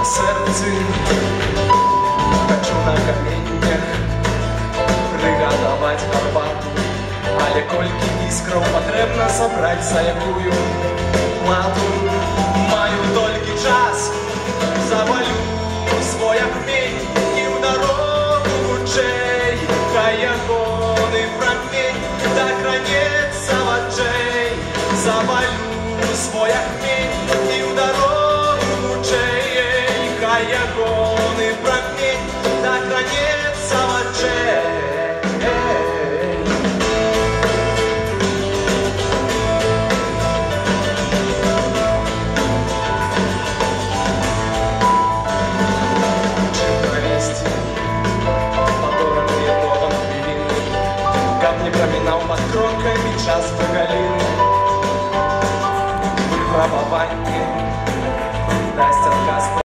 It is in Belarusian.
серці, хочу на каменнях пригадаваць гарбату, але колькі іскраў патрэбна сабраць, за якую плату. Маю толькі час, завалю свой агнень і ў дарогу хутчэй, хай ягоны прамень так ранецца вачэй. Завалю свой агнень і ў дарогу хутчэй, хай ягоны